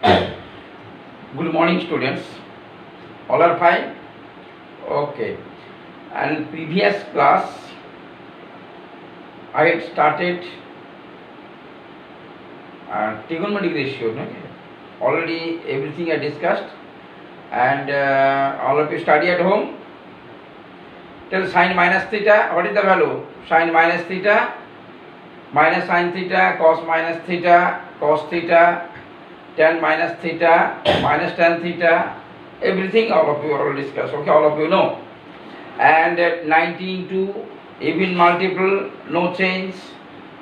Good morning, students. All are fine? Okay. And previous class, I had started trigonometric ratio. No? Already everything I discussed, and all of you study at home. Tell sine minus theta. What is the value? Sine minus theta, minus sine theta, cos minus theta, cos theta, tan minus theta, minus tan theta, everything all of you already discussed. Okay, all of you know. And 19 to even multiple, no change.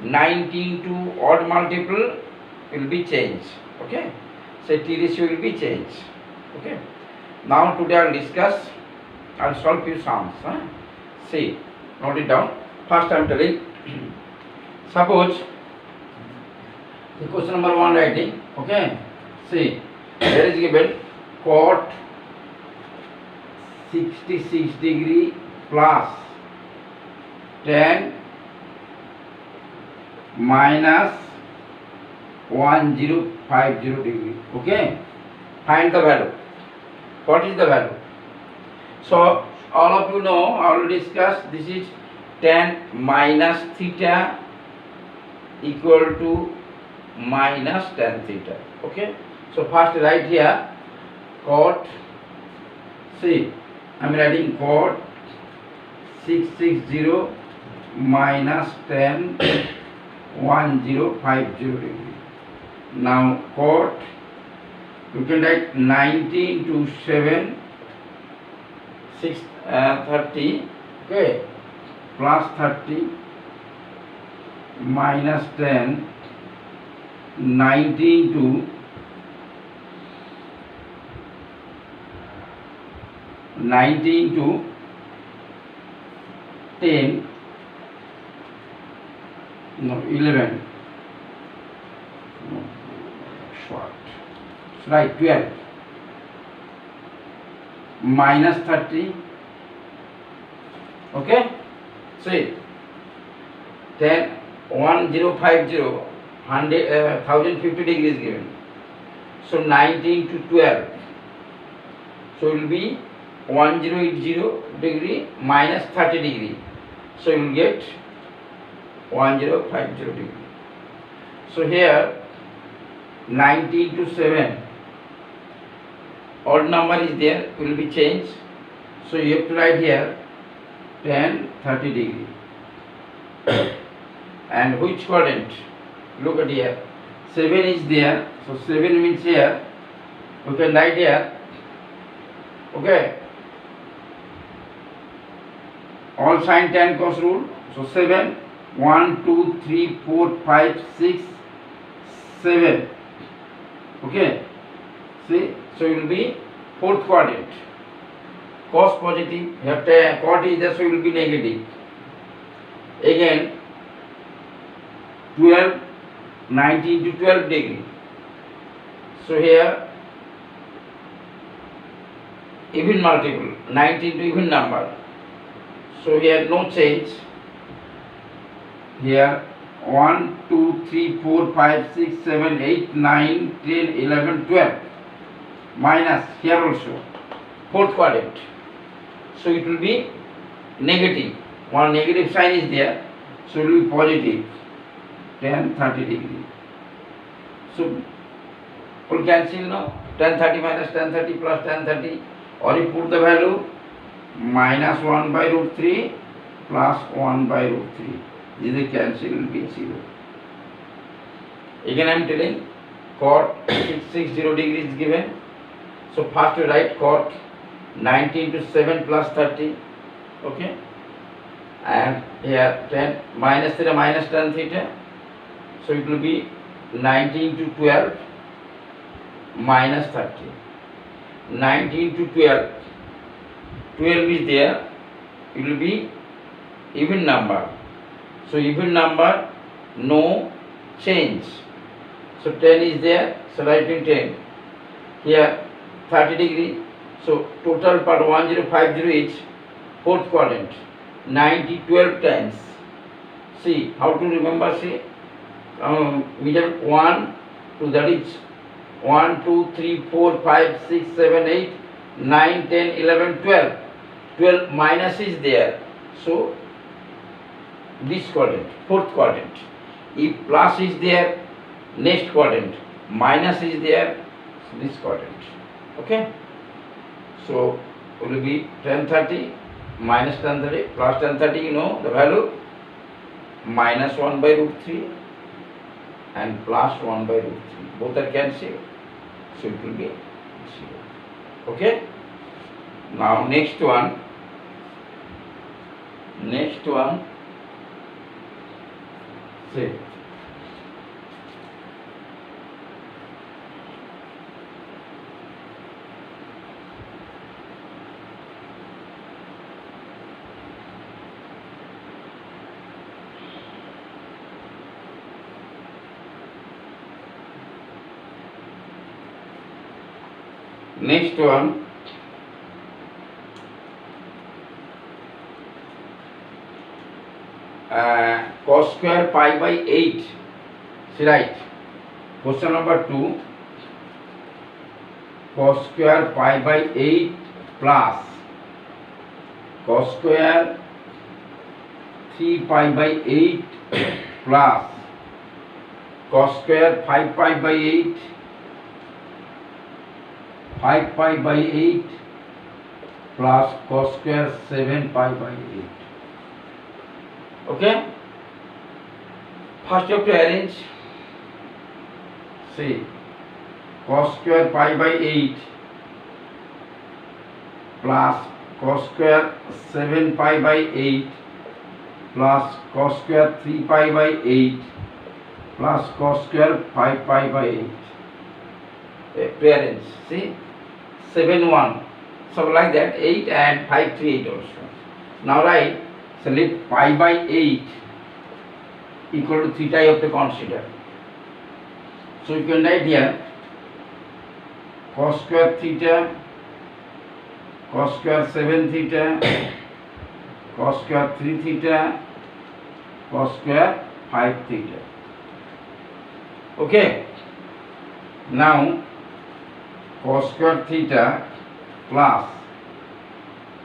19 to odd multiple will be changed. Okay, so T ratio will be changed. Okay, now today I will discuss, I will solve few sums. See, note it down. First I am telling, suppose the question number 1 writing. Okay, see, there is given cot 66 degree plus tan minus 1050 degree. Okay, find the value. What is the value? So all of you know, I already discussed, this is tan minus theta equal to minus tan theta. Okay, so first write here cot, see, I am writing cot 660 minus tan 1050 degree. Now cot, you can write 19 to 7 30, okay, plus 30 minus 10 19 to 10, no, 11, no, short, so right, 12 minus 30, okay, see, 10 1050 1050 degrees given, so 19 to 12, so it will be 1080 degree minus 30 degree, so you will get 1050 degree. So here 19 to 7 odd number is there, will be changed, so you have to write here 10 30 degree. And which quadrant? Look at here, 7 is there, so 7 means here we can write here, okay, all sine tan cos rule, so 7 1 2 3 4 5 6 7, okay, see, so it will be fourth quadrant, cos positive, here cot is there, so it will be negative. Again 12 19 to 12 degree, so here even multiple, 19 to even number, so here no change, here 1 2 3 4 5 6 7 8 9 10 11 12 minus here also fourth quadrant, so it will be negative, one negative sign is there, so it will be positive 10 30 degree, so will cancel now, tan 30 minus tan 30 plus tan 30, or you put the value minus 1 by root 3 plus 1 by root 3, this is cancel, will be 0. Again I am telling cot 660 degree is given, so first we write cot 19 to 7 plus 30, okay, and here 10 minus theta minus tan theta, so it will be 19 to 12 minus 30, 19 to 12, 12 is there, it will be even number, so even number no change, so 10 is there, so writing 10, here 30 degree, so total part 1050 is fourth quadrant, 90 12 times, see how to remember, see, middle 1 to that is 1 2 3 4 5 6 7 8 9 10 11 12. 12 minus is there, so this quadrant, fourth quadrant. If plus is there, next quadrant. Minus is there, this quadrant. Okay, so it will be tan 30 minus tan 30 plus tan 30. You know the value, minus 1 by root 3 and plus 1 by root 3. Both are cancelled, so it will be 0. Okay, now next one. See, next one. Cos square pi by 8. See, right? Question number 2. Cos square pi by 8 plus cos square 3 pi by 8 plus cos square 5 pi by 8, 5 pi by 8 plus cos square 7 pi by 8. Okay, first you have to arrange. See, cos square pi by 8 plus cos square 7 pi by 8 plus cos square 3 pi by 8 plus cos square 5 pi by 8. Rearrange. See, 7 1. So like that, 8 and 5 3 8 also. Now write. So let pi by 8 equal to theta you have to consider. So you can write here cos square theta, cos square 7 theta, cos square 3 theta, cos square 5 theta. Okay. Now cos square theta plus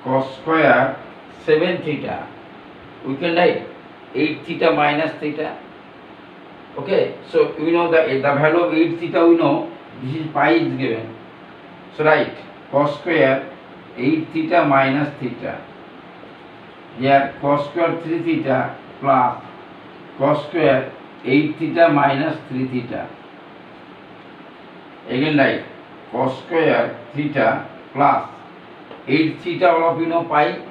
cos square 7 theta. We can write 8 theta minus theta. Okay, so we know the value of 8 theta, we know this is pi is given. So write cos square 8 theta minus theta. Here cos square 3 theta plus cos square 8 theta minus 3 theta. Again write cos square theta plus 8 theta, all of you know pi.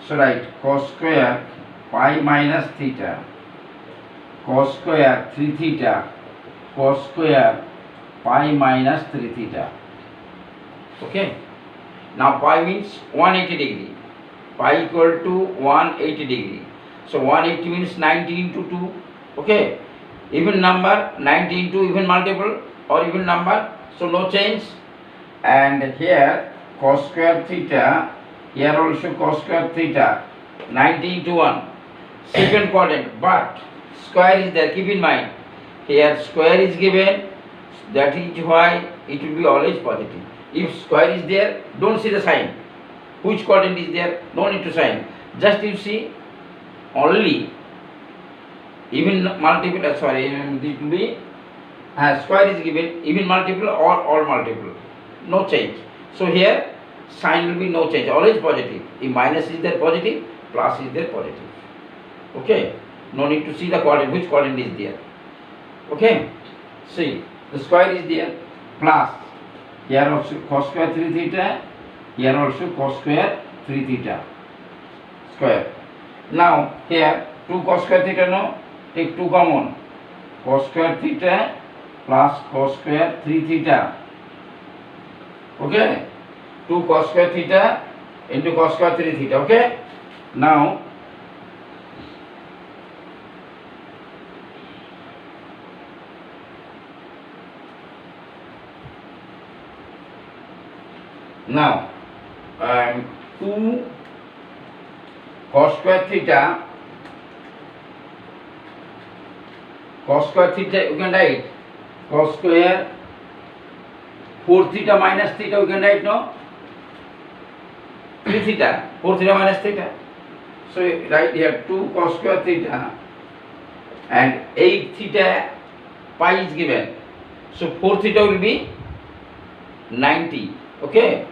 So write cos square pi minus theta, cos square 3 theta, cos square pi minus 3 theta. Okay. Now pi means 180 degree. Pi equal to 180 degree. So 180 means 90 into 2. Okay. Even number, 90 into even multiple or even number. So no change. And here cos square theta. Here also cos square theta, 90 into 1, second quadrant, but square is there, keep in mind. Here square is given, that is why it will be always positive. If square is there, don't see the sign. Which quadrant is there, no need to sign. Just you see only even multiple, it will be square is given, even multiple or all multiple, no change. So here sign will be no change, always positive. If minus is there, positive, plus is there, positive. Okay, no need to see the quadrant, which quadrant is there. Okay, see the square is there, plus here also cos square 3 theta, here also cos square 3 theta square. Now here 2 cos square theta, no, take 2 common, cos square theta plus cos square 3 theta. Okay, 2 cos square theta into cos square 3 theta. Okay, now Now, 2 cos square theta, you can write cos square 4 theta minus theta we can write, no? 3 theta, 4 theta minus theta. So write here 2 cos square theta and 8 theta pi is given. So 4 theta will be 90. Okay,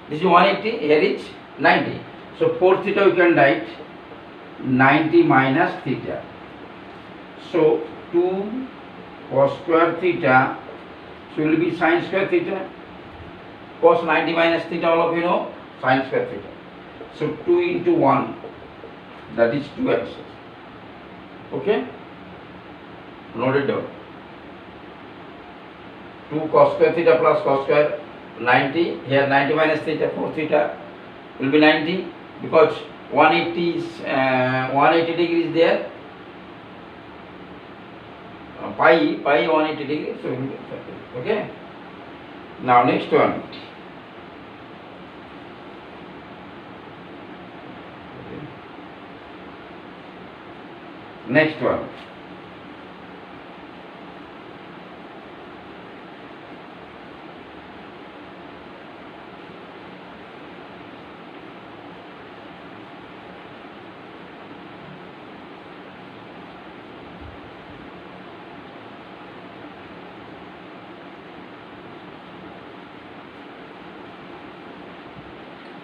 this is 180, here is 90. So 4 theta we can write 90 minus theta. So 2 cos square theta, so will be sin square theta. Cos 90 minus theta, all of you know, sin square theta. So 2 into 1, that is 2x. Okay, note it down. 2 cos square theta plus cos square 90. Here 90 minus theta, 4 theta will be 90, because 180 is 180 degrees there. Pi 180 degrees, so it will be 30. Okay. Now next one. Next one.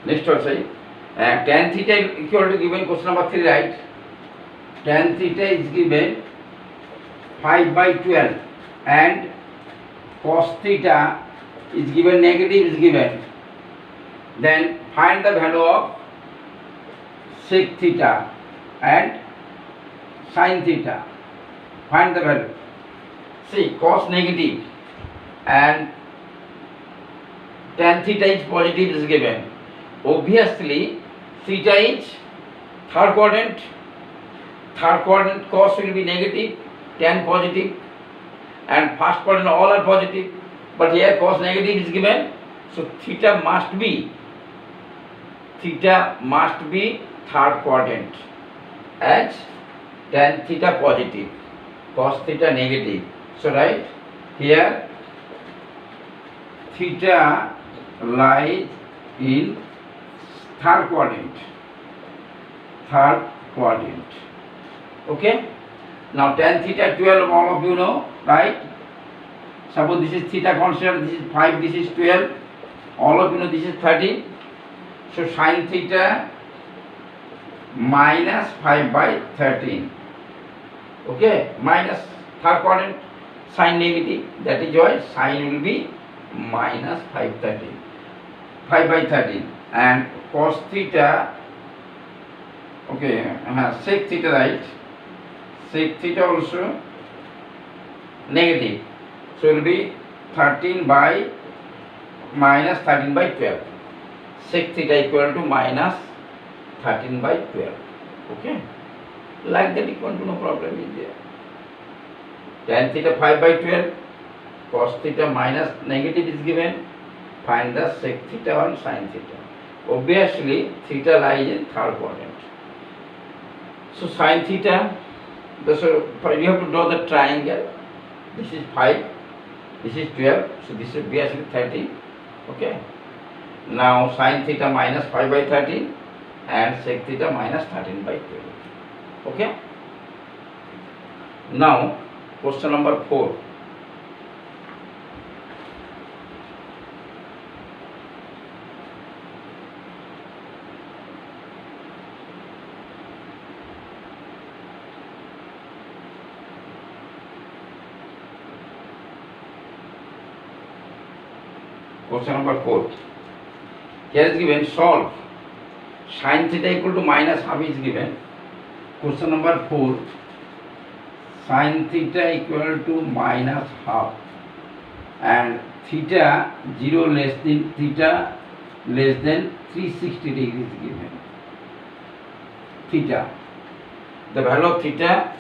Next one, say tan theta equal to given question number 3, right? Tan theta is given 5 by 12 and cos theta is given, negative is given. Then find the value of sec theta and sin theta. Find the value. See, cos negative and tan theta is positive is given. Obviously, theta is third quadrant. Third quadrant cos will be negative, tan positive, and first quadrant all are positive. But here cos negative is given, so theta must be third quadrant, as tan theta positive, cos theta negative. So right here theta lies in third quadrant. Okay. Now tan theta 12, all of you know, right? Suppose this is theta constant, this is 5, this is 12, all of you know this is 13. So sin theta minus 5 by 13. Okay, minus third quadrant, sin negative, that is why sin will be minus 5 by 13. And cos theta, okay, sec theta, right? Sec theta also negative, so it will be 13 by minus 13 by 12. Sec theta equal to minus 13 by 12. Okay, like that equal to no problem is there. Tan theta 5 by 12, cos theta minus negative is given. Find the sec theta and sin theta. Obviously, theta lies in third quadrant. So sin theta, so you have to draw the triangle. This is 5, this is 12, so this is obviously 13. Okay. Now sin theta minus 5 by 13 and sec theta minus 13 by 12. Okay. Now question number 4. Question number 4. Here is given, solve. Sin theta equal to minus half is given. Question number 4. Sin theta equal to minus half and theta 0 less than 360 degrees given. Theta, the value of theta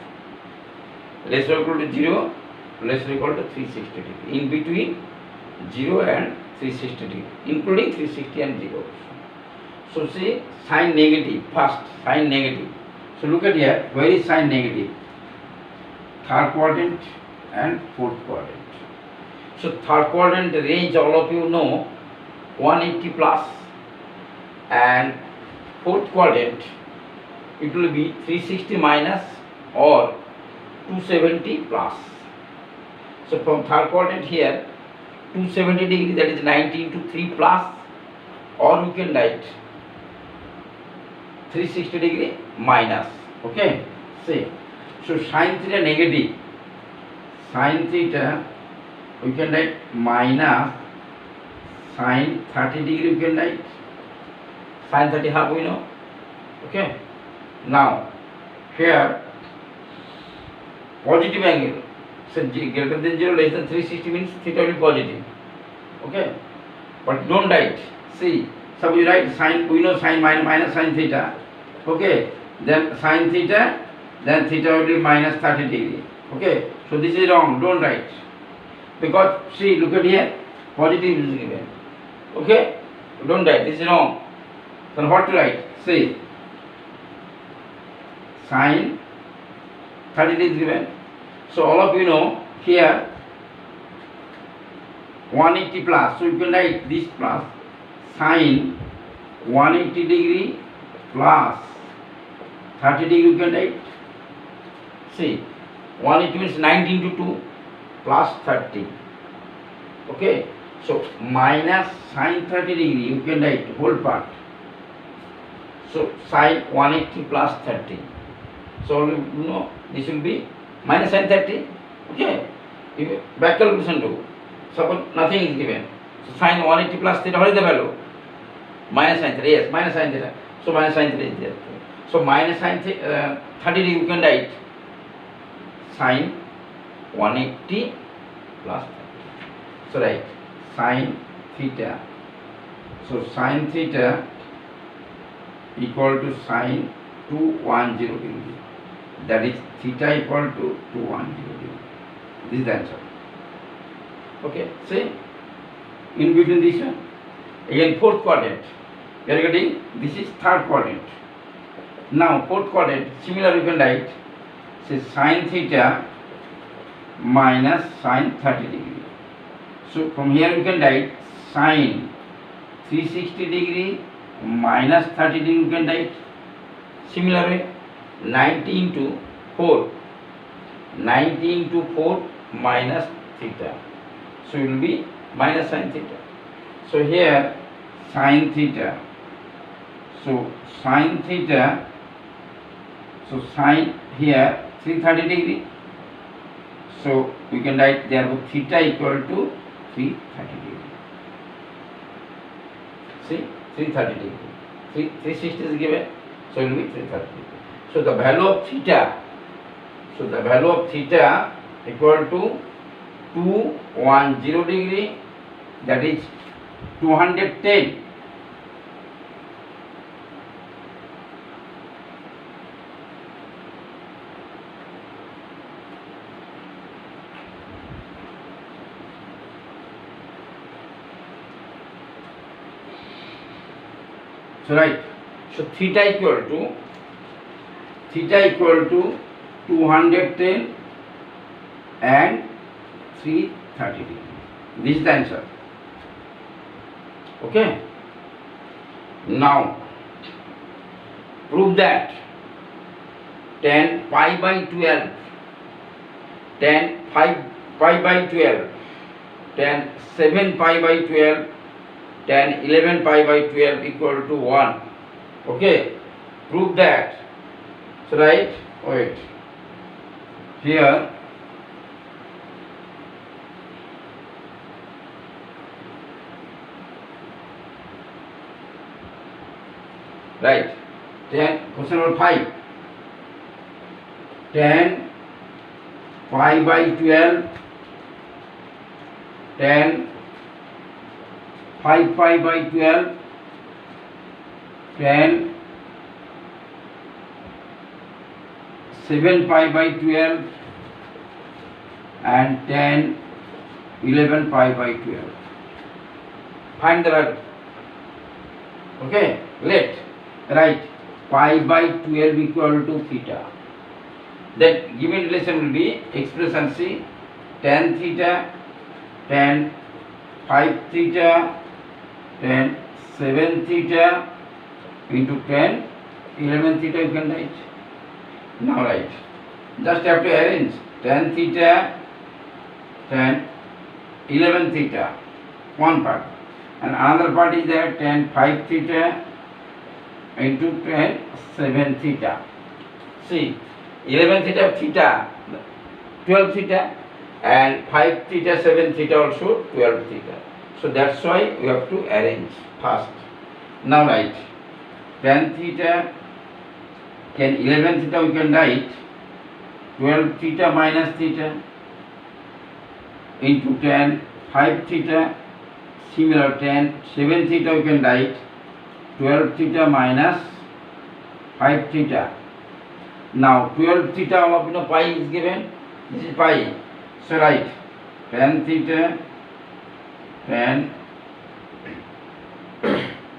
less or equal to 0, less or equal to 360 degree. In between 0 and 360 degree, including 360 and 0. So see, sin negative, first sin negative. So look at here, where is sin negative? Third quadrant and fourth quadrant. So third quadrant range, all of you know, 180 plus, and fourth quadrant it will be 360 minus or 270 plus. So from third quadrant here, 270 degree, that is 90 into 3 plus, or we can write 360 degree minus. Okay, see, so sin theta negative, sin theta we can write minus sin 30 degree, we can write sin 30 half, we know. Okay, now here positive angle, so greater than 0, less than 360 means theta will be positive. Okay, but don't write, see, so we write sin, we know sin minus sin theta. Okay, then sin theta, then theta will be minus 30 degree. Okay, so this is wrong, don't write, because see, look at here, positive is given. Okay, don't write, this is wrong. Then what to write? See, sin 30 degree is given. So all of you know here 180 plus, so you can write this plus sin 180 degree plus 30 degree, you can write. See, 180 means 90 into 2 plus 30. Okay, so minus sin 30 degree, you can write whole part. So sin 180 plus 30. So you know this will be minus sin 30. Okay, back calculation do. Suppose nothing is given. So sin 180 plus theta, what is the value? Minus sin theta. Yes, minus sin theta. So minus sin theta is there. So minus sin 30 degree, you can write sin 180 plus 30. So right, sin theta. So sin theta equal to sin 210 degree. That is theta equal to 210 degree. This is the answer. Okay, see, in between this one, again fourth quadrant, we are getting, this is third quadrant. Now fourth quadrant, similar you can write, say sin theta minus sin 30 degree. So from here you can write sin 360 degree minus 30 degree, you can write. Similar way, 90 into 4, 90 into 4 minus theta. So it will be minus sin theta. So here sin theta. So sin theta. So sin here 330 degree. So we can write therefore theta equal to 330 degree. See, 330 degree. 360 is given. So it will be 330 degree. So the value of theta. So the value of theta equal to 210 degree, that is 210. So right, so theta equal to 210 and 330 degree. This is the answer. Okay. Now prove that tan pi by 12, tan 5 pi by 12, tan 7 pi by 12, tan 11 pi by 12 equal to 1. Okay. Prove that. So right, wait. Here right, then question number 5, tan pi by 12, tan 5 pi by 12, tan 7 pi by 12 and tan 11 pi by 12. Find the value. Okay, let write pi by 12 equal to theta. Then given relation will be expression C, tan theta tan 5 theta tan 7 theta into tan 11 theta you can write. Now write. Just have to arrange tan theta tan 11 theta, one part, and another part is there tan 5 theta into tan 7 theta. See, 11 theta theta 12 theta and 5 theta 7 theta also 12 theta. So that's why we have to arrange first. Now write tan theta tan 11 theta we can write 12 theta minus theta into tan 5 theta, similar tan 7 theta we can write 12 theta minus 5 theta. Now 12 theta, all of you know pi is given, this is pi, so write tan theta tan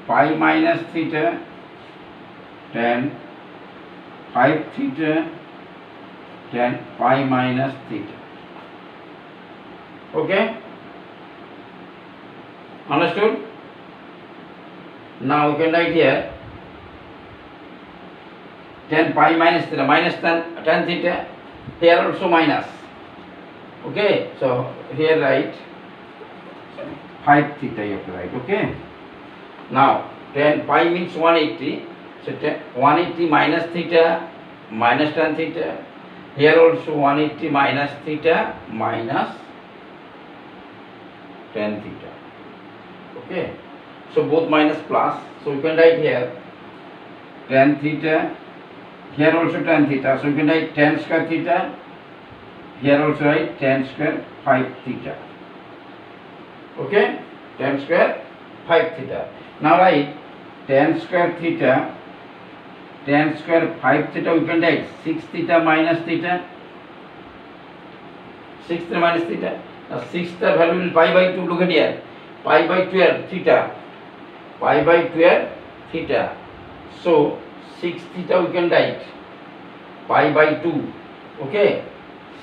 pi minus theta tan 5 theta tan pi minus theta. Okay, understood? Now we can write here tan pi minus theta minus tan theta, here also minus. Okay, so here write 5 theta you have to write. Okay, now tan pi means 180, so 180 minus theta minus tan theta, here also 180 minus theta minus tan theta. Okay, so both minus plus, so you can write here tan theta, here also tan theta, so you can write tan square theta, here also write tan square 5 theta. Okay, tan square 5 theta. Now write tan square theta tan square 5 theta, we can write 6 theta minus theta, 6 theta minus theta. Now 6 the value will pi by 2, look at here, pi by 12 theta, pi by 12 theta, so 6 theta we can write pi by 2. Okay,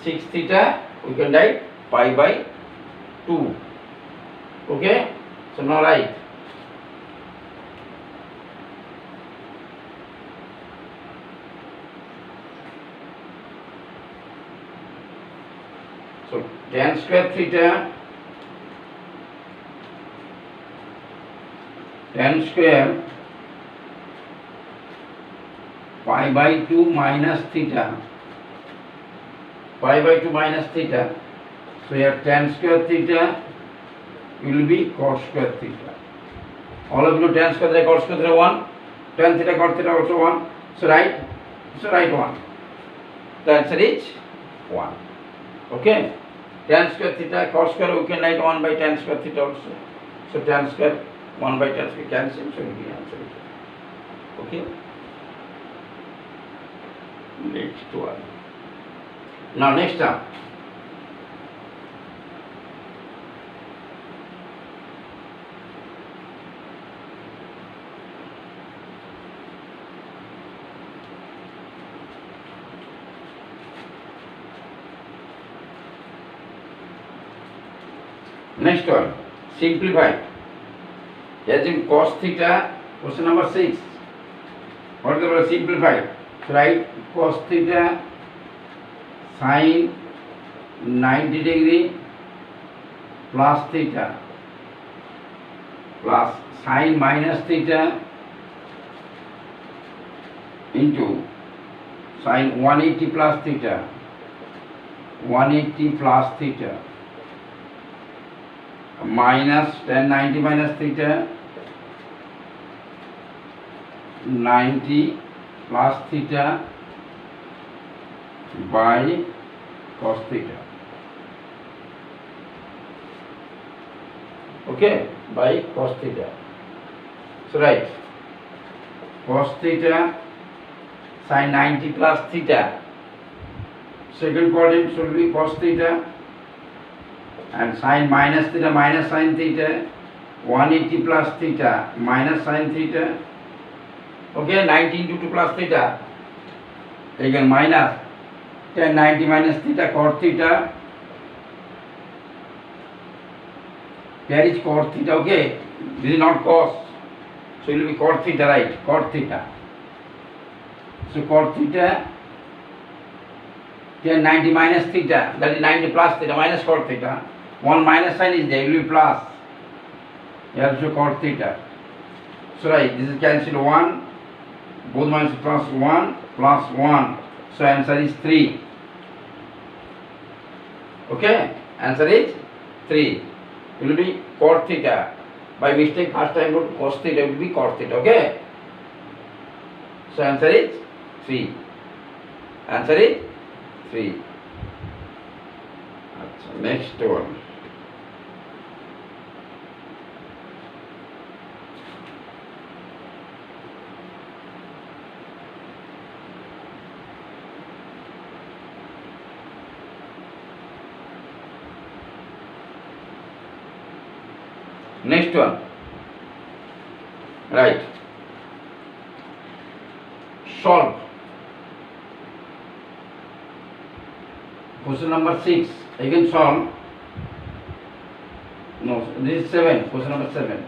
6 theta we can write pi by 2. Okay, so now write so tan square theta tan square pi by 2 minus theta, pi by 2 minus theta, so here tan square theta will be cos square theta. All of you know tan square theta cos square theta 1, tan theta cos theta also 1, so write 1. The answer is 1. Okay, tan square theta cos square we can write 1 by tan square theta also, so tan square 1 by tan square cancel, so will be answer. Okay, next one. Now next term, next one, simplify. As in cos theta, question number 6. What is the word simplify? So write cos theta sin 90 degree plus theta plus sin minus theta into sin 180 plus theta, 180 plus theta minus tan 90 minus theta, 90 plus theta by cos theta. Okay, by cos theta. So right, cos theta sin 90 plus theta, second quadrant should be cos theta, and sin minus theta minus sin theta, 180 plus theta minus sin theta. Okay, 90 into 2 plus theta, again minus tan 90 minus theta cot theta here is cot theta, okay, this is not cos, so it will be cot theta, right, cot theta. So cot theta, here 90 minus theta, that is 90 plus theta minus cot theta, one minus sign is there, it will be plus, here also cot theta. So right, this is cancelled 1, both minus plus 1 plus 1, so answer is 3. Okay, answer is 3. It will be cot theta. By mistake, first time wrote cos theta, it will be cot theta. Okay, so answer is 3. Answer is 3. Next one. Next one, right, solve. Question number 6, again solve. No, this is 7, question number 7.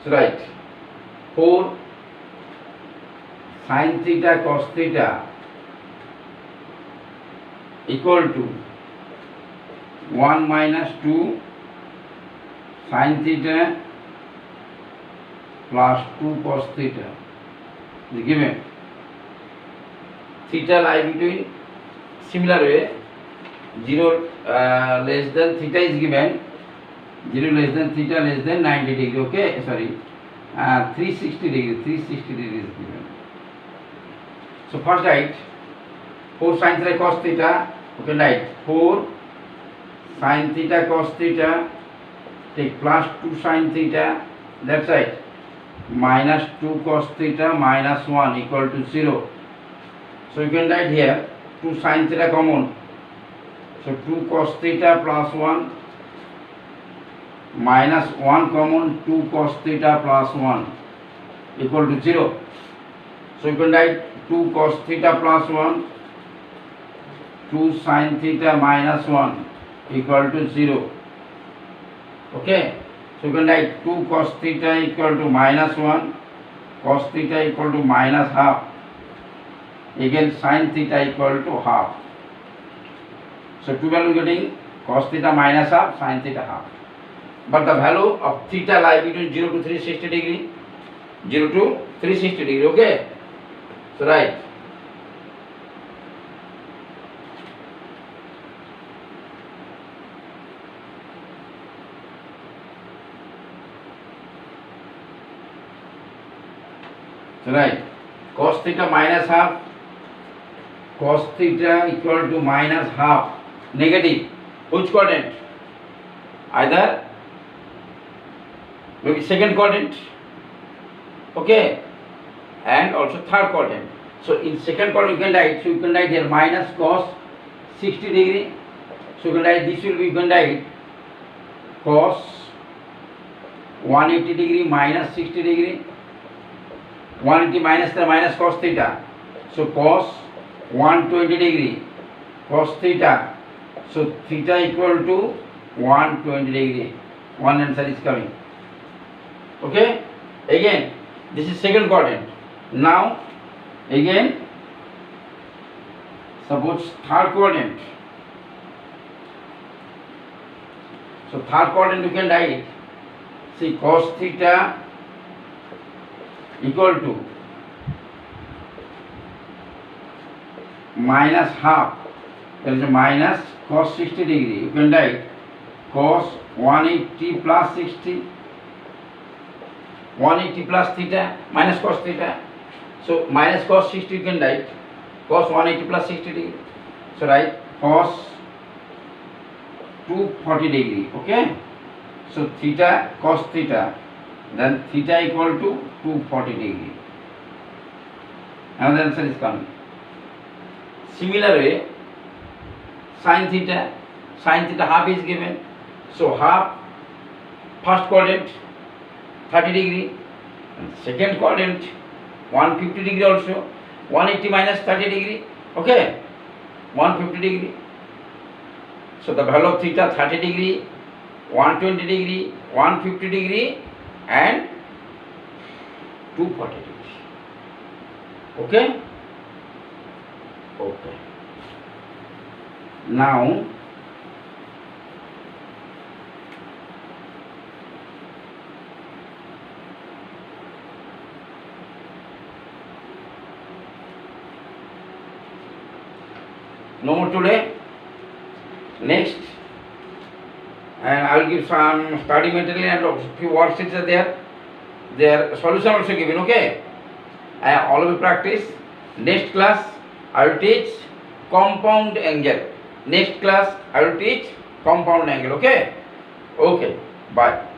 So right, 4 sin theta cos theta equal to 1 minus 2 sin theta plus 2 cos theta is given. Theta lie between, similar way, 0 less than theta is given, 0 less than theta less than 90 degree, okay, sorry, 360 degree is given. So first write 4 sin theta cos theta, okay, write 4 sin theta cos theta, take plus 2 sin theta, that side, minus 2 cos theta minus 1 equal to 0. So you can write here 2 sin theta common, so 2 cos theta plus 1 minus 1 common, 2 cos theta plus 1 equal to 0. So you can write 2 cos theta plus 1, 2 sin theta minus 1 equal to 0. Okay, so you can write 2 cos theta equal to minus 1, cos theta equal to minus half, again sin theta equal to half. So two value getting cos theta minus half, sin theta half. But the value of theta lie between 0 to 360 degree, 0 to 360 degree, okay. So right. So right, cos theta minus half, cos theta equal to minus half, negative, which quadrant? Either maybe second quadrant, okay, and also third quadrant. So in second quadrant you can write, so you can write here minus cos 60 degree, so you can write this will be, you can write cos 180 degree minus 60 degree, 180 minus the minus cos theta, so cos 120 degree cos theta, so theta equal to 120 degree, one answer is coming. Okay, again this is second quadrant. Now again suppose third quadrant. So third quadrant you can write, see cos theta equal to minus half, there is a minus cos 60 degree, you can write cos 180 plus 60, 180 plus theta minus cos theta, so minus cos 60 you can write cos 180 plus 60 degree, so write cos 240 degree, okay. So theta cos theta, then theta equal to 240 degree. Another answer is coming. Similar way, sin theta half is given, so half first quadrant 30 degree, and second quadrant 150 degree also, 180 minus 30 degree, okay, 150 degree. So the value of theta 30 degree, 120 degree, 150 degree and 240 degree. Okay? Okay. Now no more today. Next, and I will give some study material and few worksheets are there. Their solution also given. Okay, and all of you practice. Next class I will teach compound angle. Next class I will teach compound angle. Okay. Okay. Bye.